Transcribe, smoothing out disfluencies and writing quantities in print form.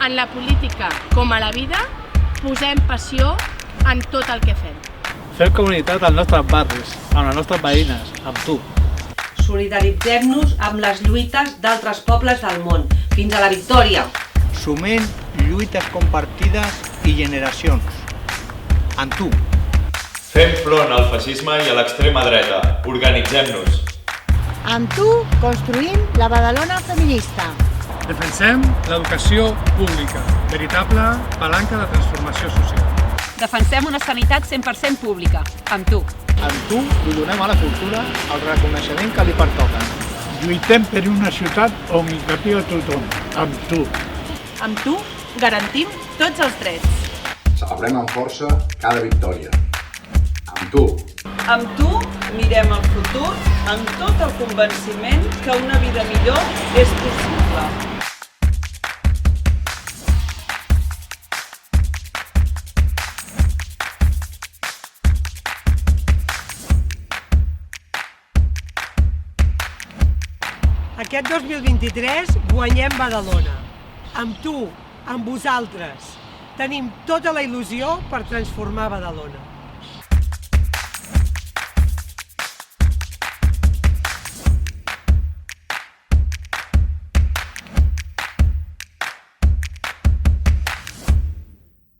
En la política, com a la vida, posem passió en tot el que fem. Fem comunitat als nostres barris, amb les nostres veïnes, amb tu. Solidaritzem-nos amb les lluites d'altres pobles del món, fins a la victòria. Sumem lluites compartides i generacions. Amb tu. Fem front al feixisme i a l'extrema dreta. Organitzem-nos. Amb tu construïm la Badalona feminista. Defensem l'educació pública, veritable palanca de transformació social. Defensem una sanitat 100% pública, amb tu. Amb tu li donem a la cultura el reconeixement que li pertoca. Lluitem per una ciutat on hi capia tothom, amb tu. Amb tu garantim tots els drets. Celebrem amb força cada victòria. Amb tu. Amb tu mirem el futur amb tot el convenciment que una vida millor és possible. Aquest 2023 guanyem Badalona. Amb tu, amb vosaltres. Tenim tota la il·lusió per transformar Badalona.